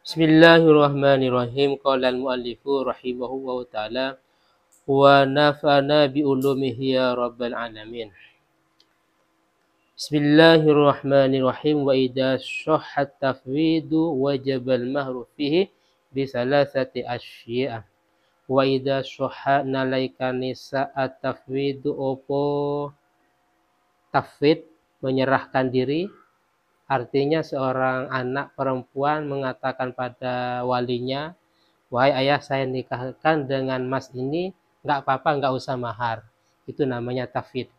Bismillahirrahmanirrahim. Qala al-muallifu rahimahullahu ta'ala wa nafa'ana bi ulumihi ya rabbal alamin. Bismillahirrahmanirrahim. Wa idza shahhat tafwidu wajibal mahru fihi bi salasati asyi'a. Wa idza shahha nalaikani sa'at tafwidu opo tafwid menyerahkan diri. Artinya seorang anak perempuan mengatakan pada walinya, wahai ayah, saya nikahkan dengan mas ini, nggak apa-apa, nggak usah mahar. Itu namanya tafwid.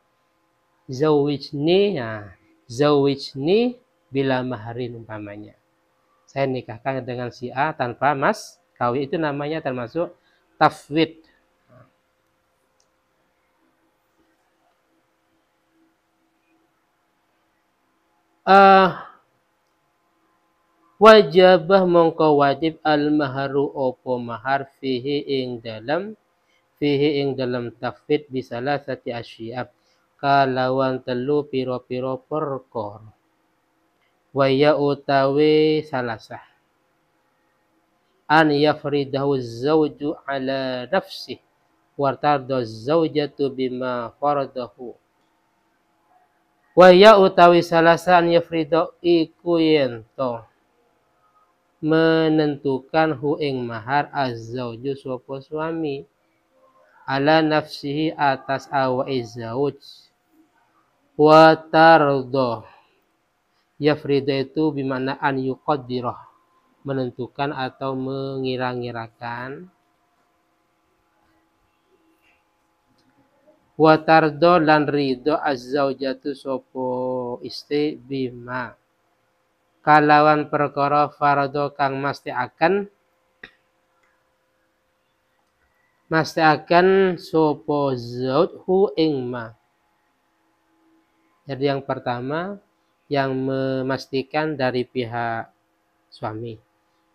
Zawijni, ya, zawijni bila maharin umpamanya. Saya nikahkan dengan si A tanpa mas kawin, itu namanya termasuk tafwid. Wajabah mongko wajib al-maharu opo mahar fihi ing dalam tafwid bisalah sati asy'ab kalawan telu piro-piro perkor waya utawi salasah an yafridahu zawju ala nafsih wartardo zawjatu bima faradahu waya utawi salasah an yafridahu iku yento menentukan hu ing mahar az-zawju sapa suami ala nafsihi atas awai zauj wa tardo yafrido itu bermakna an yuqaddirah menentukan atau mengira-ngirakan wa tardo lan ridho az-zaujatu sapa istri bima kalawan perkara farado kang mesti akan sopo zauj hu ing ma. Jadi yang pertama yang memastikan dari pihak suami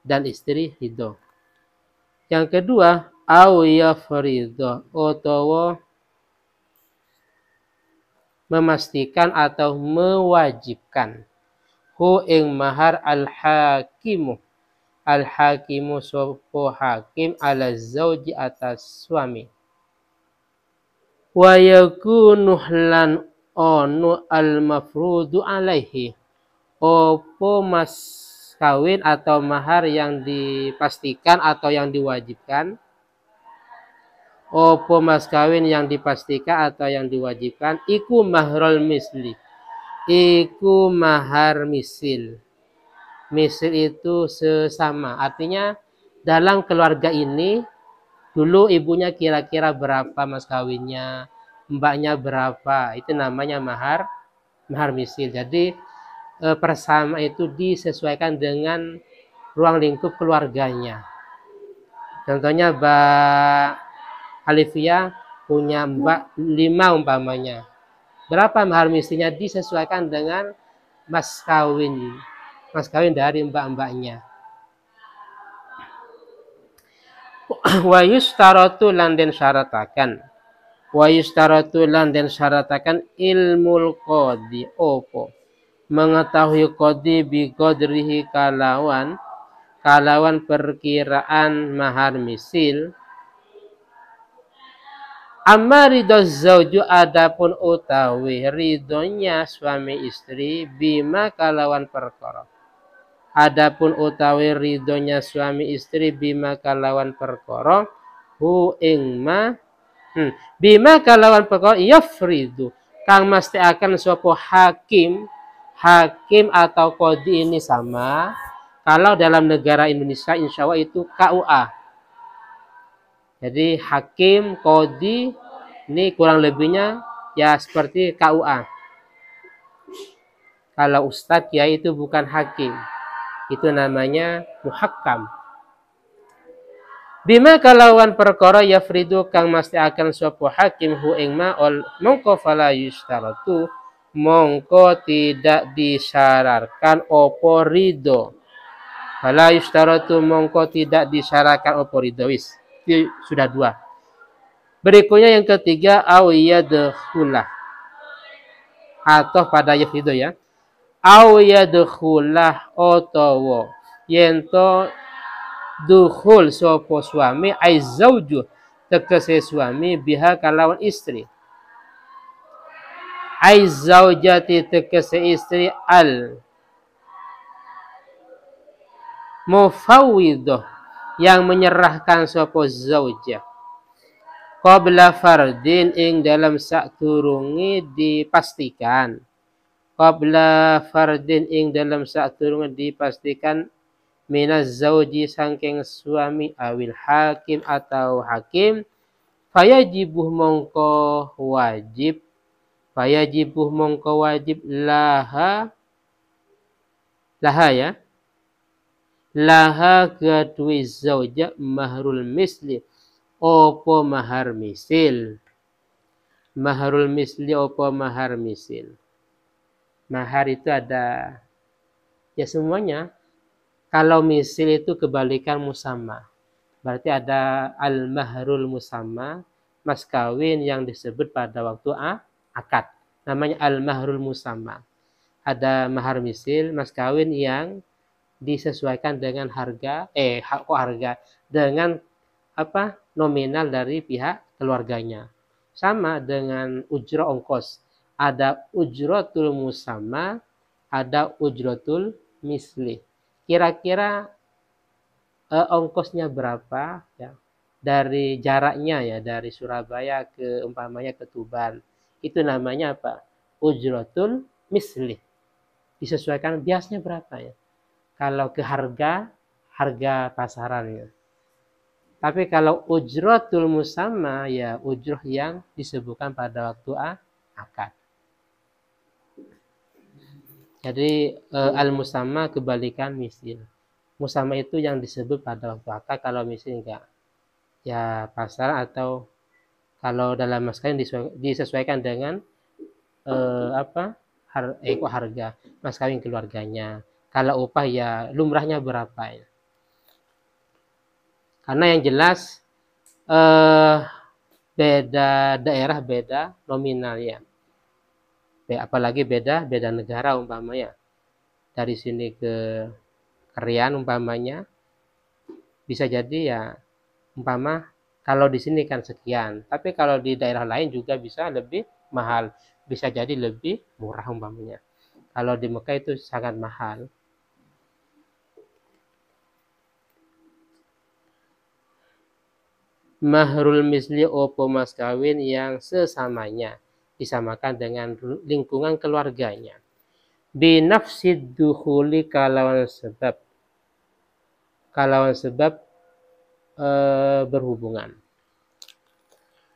dan istri ridho. Yang kedua au yafrido utawa memastikan atau mewajibkan hu ing mahar al-hakimu sopo hakim ala zauji atas suami wa yakunu lan onu al-mafrudu alaihi opo mas kawin atau mahar yang dipastikan atau yang diwajibkan opo mas kawin yang dipastikan atau yang diwajibkan iku mahrul misli iku mahar misil. Misil itu sesama. Artinya dalam keluarga ini dulu ibunya kira-kira berapa mas kawinnya, mbaknya berapa. Itu namanya mahar misil. Jadi persama itu disesuaikan dengan ruang lingkup keluarganya. Contohnya Mbak Alifia punya mbak 5 umpamanya. Berapa mahar misilnya disesuaikan dengan mas kawin dari mbak-mbaknya. Wa yustaratu lan den syaratakan ilmul qadi opo mengetahui qadi bi qadrihi kalawan perkiraan mahar misil. Amma ridho zauju adapun utawi ridhonya suami istri bima kalawan perkara. Adapun utawi ridhonya suami istri bima kalawan perkara hu ing ma bima kalawan perkara yafridu kang mesti akan sapa hakim atau qadi ini sama. Kalau dalam negara Indonesia insya Allah itu KUA. Jadi hakim, qadi ini kurang lebihnya ya seperti KUA. Kalau ustadz ya itu bukan hakim. Itu namanya muhakkam. Bima kalawan perkara yafridu kang mesti akan sapa hakim hu ing ma mongko fala yustaratu mongko tidak disyaratkan opo ridho. Fala yustaratu mongko tidak disyaratkan opo ridho wis. Itu sudah 2. Berikutnya yang ketiga awiyadkhulah atau pada yafrido ya awiyadkhulah otowo yento dukhul sopo suami ai zauju tegese suami biha kalawan istri, ai zaujati tegese istri al mufawwidah yang menyerahkan sopo zaujah qabla fardin ing dalam sakturungi dipastikan, qabla fardin ing dalam sakturungi dipastikan minaz zauji sangking suami awil hakim atau hakim, fayajibuh mongko wajib, fayajibuh mongko wajib laha ya laha kedua zauja mahrul misli opo mahar misil, mahrul misli opo mahar misil. Mahar itu ada ya semuanya. Kalau misil itu kebalikan musamma, berarti ada al-mahrul musamma, mas kawin yang disebut pada waktu akad, namanya al-mahrul musamma. Ada mahar misil, mas kawin yang disesuaikan dengan harga dengan apa nominal dari pihak keluarganya. Sama dengan ujrah ongkos, ada ujratul musamma, ada ujratul misli. Kira-kira ongkosnya berapa ya, dari jaraknya ya, dari Surabaya ke umpamanya ke Tuban, itu namanya apa? Ujratul misli, disesuaikan biasanya berapa ya, kalau ke harga pasarannya. Tapi kalau ujratul musamma ya ujrah yang disebutkan pada waktu akad. Jadi al-musamma kebalikan misil. Musamma itu yang disebut pada waktu akad, kalau misil enggak. Ya pasar atau kalau dalam mas kawin disesuaikan dengan harga mas kawin keluarganya. Kalau upah ya lumrahnya berapa ya. Karena yang jelas beda daerah beda nominalnya. Apalagi beda negara umpamanya. Dari sini ke Rian umpamanya bisa jadi ya umpama kalau di sini kan sekian, tapi kalau di daerah lain juga bisa lebih mahal, bisa jadi lebih murah umpamanya. Kalau di Mekah itu sangat mahal. Mahrul misli opo mas kawin yang sesamanya, disamakan dengan lingkungan keluarganya. Binafsid dukhuli kalawan sebab berhubungan.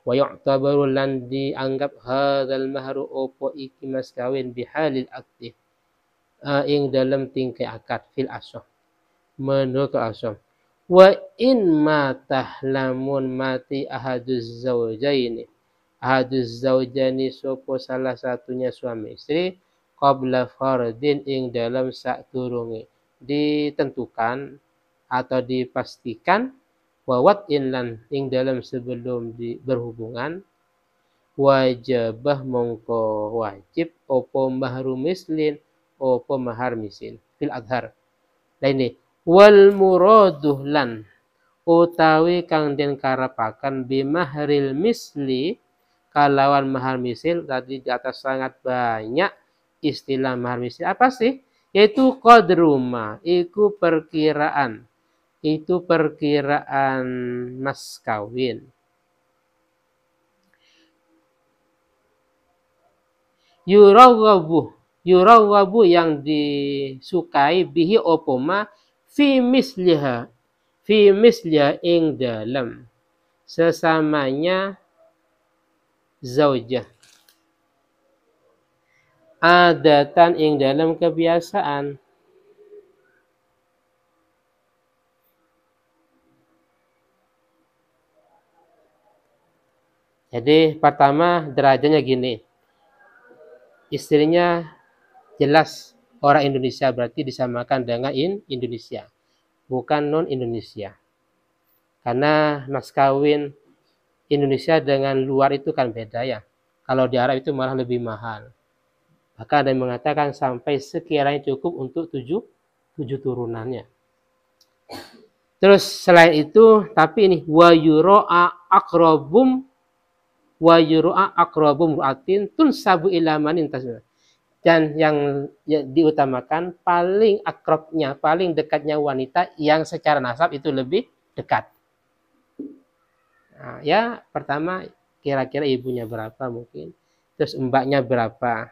Wa yu'tabaru lan dianggap hadzal mahru opo iki mas kawin bihalil aktif ing dalam tingkai akad fil asah, menurut asah. Wa in matah lamun mati ahaduz zaujani sopo salah satunya suami istri qabla fardin ing dalam sakturunge ditentukan atau dipastikan, wawat inlan ing dalam sebelum berhubungan, wajibah mongko wajib opo mahru mislin opo mahar misil fil adhar. Lainnya wal muraduh lan utawi kang den karapakan bimahril misli kalawan mahar misil. Tadi di atas sangat banyak istilah mahar misil. Apa sih? Yaitu qadruma, itu perkiraan mas kawin. Yurawwabu yang disukai bihi opoma fi misliha ing dalam sesamanya zaujah, adatan ing dalam kebiasaan. Jadi pertama derajatnya gini, istrinya jelas orang Indonesia, berarti disamakan dengan Indonesia, bukan non Indonesia. Karena mas kawin Indonesia dengan luar itu kan beda ya. Kalau di Arab itu malah lebih mahal. Bahkan ada yang mengatakan sampai sekiranya cukup untuk 7 turunannya. Terus selain itu, tapi ini wa yuro'a akrobum ru'atin tunsabu ilamanin tasbih. Dan yang diutamakan paling akrabnya, paling dekatnya wanita yang secara nasab itu lebih dekat. Nah, ya pertama kira-kira ibunya berapa mungkin, terus mbaknya berapa,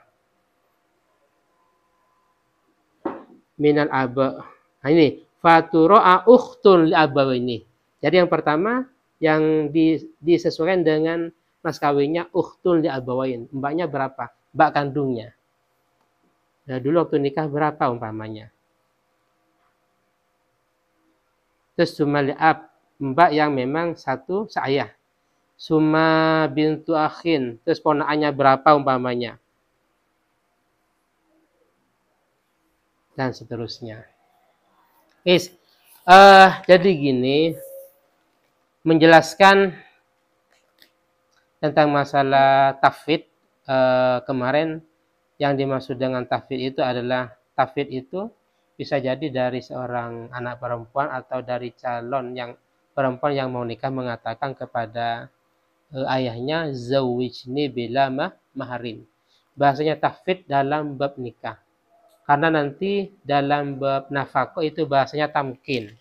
minal aba. Nah ini faturo'a ukhtun li ini. Jadi yang pertama yang disesuaikan dengan mas kawinnya ukhtun li abawain. Mbaknya berapa? Mbak kandungnya. Nah dulu waktu nikah berapa umpamanya. Terus cuma liab mbak yang memang satu seayah. Suma bintu akhin. Terus ponakannya berapa umpamanya. Dan seterusnya. Jadi gini, menjelaskan tentang masalah tafwid kemarin, yang dimaksud dengan tafwid itu adalah tafwid itu bisa jadi dari seorang anak perempuan atau dari calon yang perempuan yang mau nikah mengatakan kepada ayahnya zawijni bila maharin. Bahasanya tafwid dalam bab nikah. Karena nanti dalam bab nafkah itu bahasanya tamkin.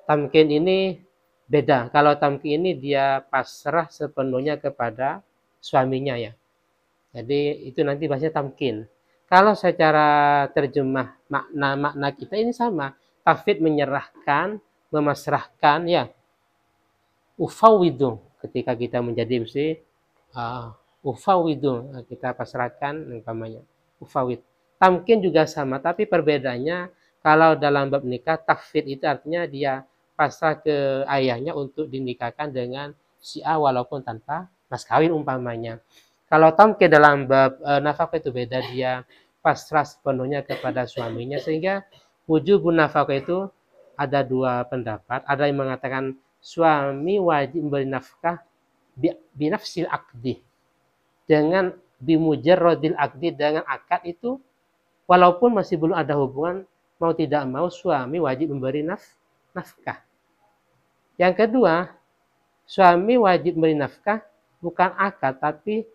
Tamkin ini beda. Kalau tamkin ini dia pasrah sepenuhnya kepada suaminya ya. Jadi itu nanti bahasanya tamkin. Kalau secara terjemah makna kita ini sama. Tafwid menyerahkan, memasrahkan ya. Ufawidu ketika kita menjadi istri, ufawidu kita pasrahkan umpamanya. Ufawid. Tamkin juga sama, tapi perbedaannya kalau dalam bab nikah, tafwid itu artinya dia pasrah ke ayahnya untuk dinikahkan dengan si A walaupun tanpa mas kawin umpamanya. Kalau tamkin dalam bab nafkah itu beda, dia pasrah sepenuhnya kepada suaminya, sehingga wujubun nafkah itu ada dua pendapat. Ada yang mengatakan suami wajib memberi nafkah binafsil akdi, dengan bimujarrodil akdi, dengan akad itu walaupun masih belum ada hubungan, mau tidak mau suami wajib memberi nafkah. Yang kedua, suami wajib memberi nafkah bukan akad tapi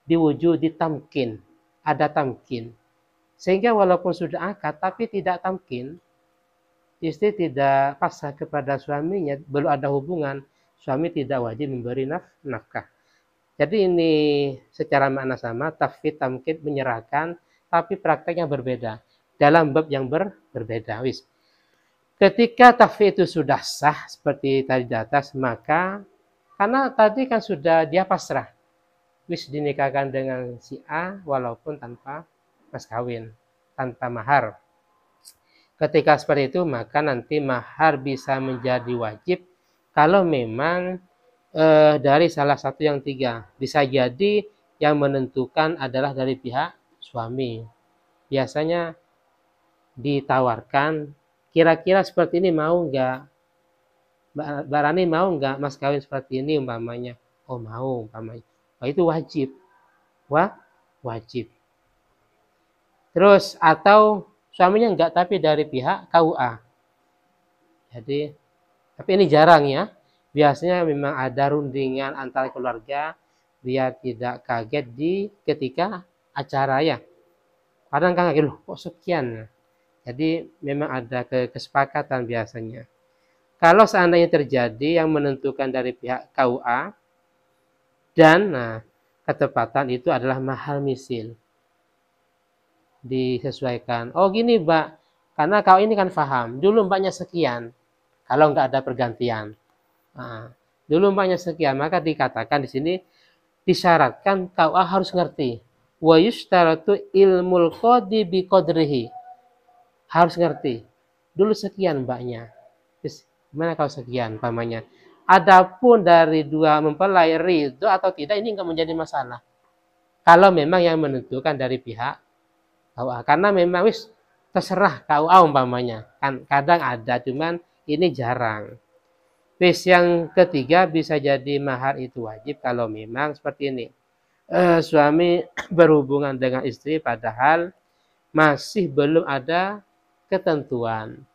diwujudi tamkin, ada tamkin. Sehingga walaupun sudah akad tapi tidak tamkin, istri tidak pasrah kepada suaminya, belum ada hubungan, suami tidak wajib memberi nafkah. Jadi ini secara makna sama, tafwid tamkin menyerahkan, tapi prakteknya berbeda dalam bab yang berbeda. Ketika tafwid itu sudah sah seperti tadi di atas, maka karena tadi kan sudah dia pasrah, dinikahkan dengan si A walaupun tanpa mas kawin, tanpa mahar. Ketika seperti itu, maka nanti mahar bisa menjadi wajib kalau memang dari salah satu yang tiga. Bisa jadi yang menentukan adalah dari pihak suami. Biasanya ditawarkan, kira-kira seperti ini mau enggak? Mbak Rani mau enggak mas kawin seperti ini umpamanya? Oh mau umpamanya. Oh, itu wajib. Wajib. Terus atau suaminya enggak tapi dari pihak KUA. Jadi, tapi ini jarang ya. Biasanya memang ada rundingan antara keluarga biar tidak kaget ketika acara ya. Kadang kan kaget, loh kok sekian. Jadi memang ada kesepakatan biasanya. Kalau seandainya terjadi yang menentukan dari pihak KUA dan ketepatan itu adalah mahal misil. Disesuaikan. Oh gini Mbak, karena kau ini kan paham, dulu mbaknya sekian, kalau nggak ada pergantian. Dulu mbaknya sekian, maka dikatakan di sini disyaratkan KUA harus ngerti. Wa yushtaratu ilmul qadi bi qadrihi. Harus ngerti. Dulu sekian mbaknya. Terus gimana kalau sekian pamannya? Adapun dari dua mempelai ridho atau tidak ini nggak menjadi masalah. Kalau memang yang menentukan dari pihak KUA, karena memang terserah KUA umpamanya. Kan kadang ada, cuman ini jarang. Yang ketiga bisa jadi mahar itu wajib kalau memang seperti ini. Suami berhubungan dengan istri padahal masih belum ada ketentuan.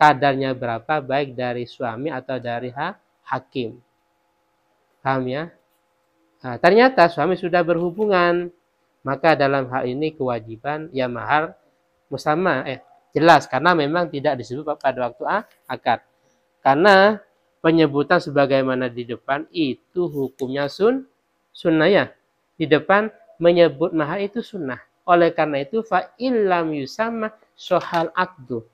kadarnya berapa, baik dari suami atau dari hakim. Paham ya? Nah, ternyata suami sudah berhubungan, maka dalam hal ini kewajiban ya mahar musamma, jelas karena memang tidak disebut pada waktu akad. Karena penyebutan sebagaimana di depan itu hukumnya sunnah ya. Di depan menyebut mahar itu sunnah. Oleh karena itu fa illam yusamma sohal akdu.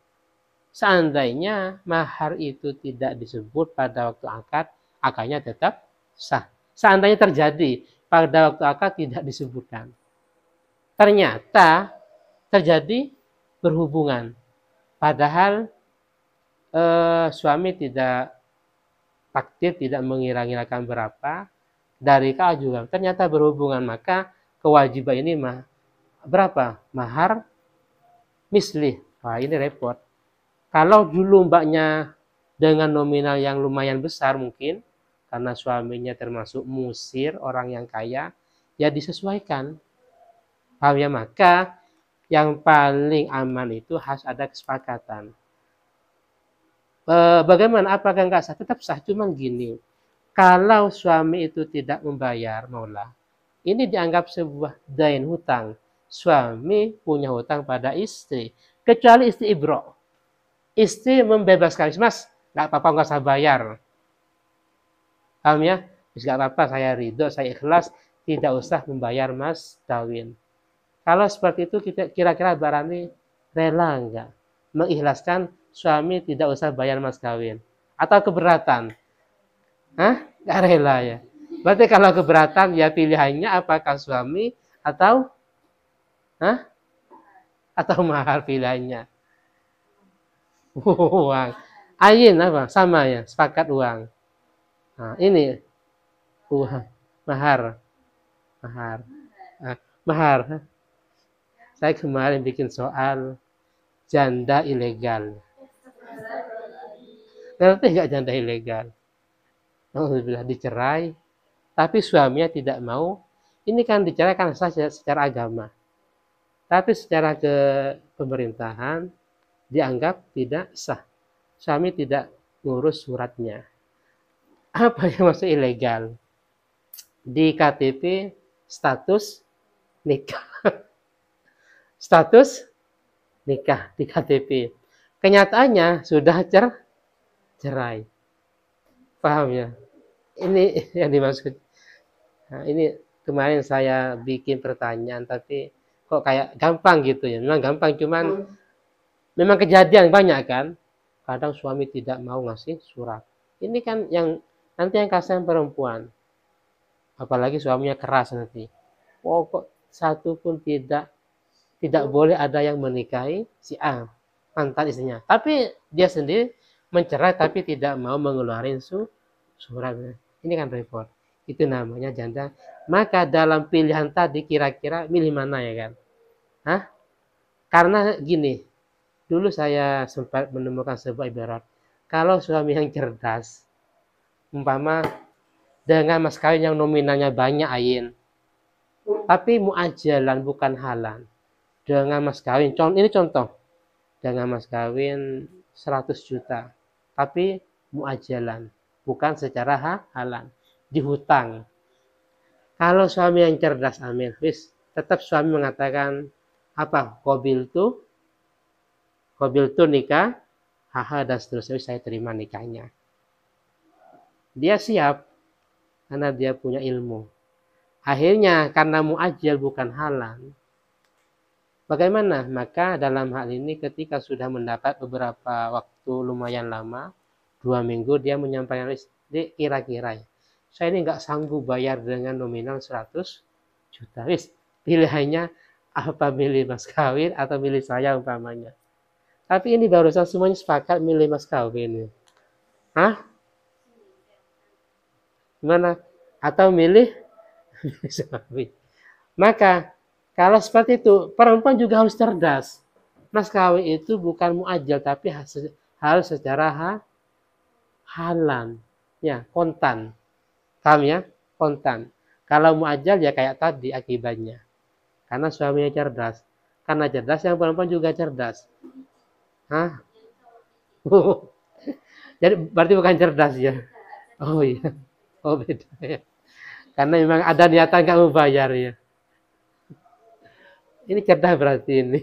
Seandainya mahar itu tidak disebut pada waktu akad, akadnya tetap sah. Seandainya terjadi pada waktu akad tidak disebutkan. Ternyata terjadi berhubungan. Padahal suami tidak takdir, tidak mengira-ngirakan berapa, dari kau juga ternyata berhubungan, maka kewajiban ini berapa? Mahar misli. Wah, ini repot. Kalau dulu mbaknya dengan nominal yang lumayan besar mungkin, karena suaminya termasuk musir, orang yang kaya, ya disesuaikan. Paham ya? Maka yang paling aman itu harus ada kesepakatan. Bagaimana? Apakah enggak sah? Tetap sah, cuman gini. Kalau suami itu tidak membayar, maulah, ini dianggap sebuah dain, hutang. Suami punya hutang pada istri, kecuali istri ibro. Istri membebaskan, mas, nggak apa-apa, nggak usah bayar. Paham ya? Nggak apa-apa, saya ridho, saya ikhlas, tidak usah membayar mas kawin. Kalau seperti itu, kita kira-kira barani rela enggak mengikhlaskan suami tidak usah bayar mas kawin? Atau keberatan? Hah? Nggak rela ya? Berarti kalau keberatan, ya pilihannya apakah suami atau atau mahar pilihannya? Uang. Ayin apa? Sama ya, sepakat uang. Nah, ini uang, mahar. Mahar. Saya kemarin bikin soal janda ilegal. Ngerti nggak janda ilegal? Alhamdulillah dicerai, tapi suaminya tidak mau. Ini kan dicerai kan sah secara agama. Tapi secara ke pemerintahan dianggap tidak sah. Suami tidak ngurus suratnya. Apa yang masuk ilegal? Di KTP status nikah. Status nikah di KTP. Kenyataannya sudah cerai. Paham ya? Ini yang dimaksud. Nah, ini kemarin saya bikin pertanyaan, tapi kok kayak gampang gitu ya. Memang gampang, cuman memang kejadian banyak kan. Kadang suami tidak mau ngasih surat. Ini kan yang nanti yang kasihan perempuan. Apalagi suaminya keras nanti. Pokok satu pun tidak boleh ada yang menikahi si A, mantan istrinya. Tapi dia sendiri mencerai tapi tidak mau mengeluarkan surat. Ini kan repot. Itu namanya janda. Maka dalam pilihan tadi kira-kira milih mana ya kan? Hah? Karena gini, dulu saya sempat menemukan sebuah ibarat. Kalau suami yang cerdas, umpama dengan mas kawin yang nominalnya banyak ayin, tapi muajalan bukan halan. Dengan mas kawin, ini contoh, dengan mas kawin 100 juta, tapi muajalan, bukan secara halan, dihutang. Kalau suami yang cerdas, amin, tetap suami mengatakan apa? Kobil tuh nikah, haha dan seterusnya, saya terima nikahnya. Dia siap karena dia punya ilmu. Akhirnya karena muajal bukan halan, bagaimana? Maka dalam hal ini ketika sudah mendapat beberapa waktu lumayan lama, 2 minggu, dia menyampaikan, kira-kira saya ini nggak sanggup bayar dengan nominal 100 juta. Pilihannya apa, milih mas kawin atau milih saya umpamanya. Tapi ini barusan semuanya sepakat milih mas kawin. Hah? Gimana? Atau milih suami. Maka kalau seperti itu, perempuan juga harus cerdas. Mas kawin itu bukan muajal, tapi harus secara halan, ya, kontan. Paham ya? Kontan. Kalau muajal ya kayak tadi akibatnya. Karena suaminya cerdas. Karena cerdas, yang perempuan juga cerdas. Hah? Jadi berarti bukan cerdas ya? Oh iya. Oh beda ya. Karena memang ada niatan kamu bayar ya. Ini cerdas berarti ini.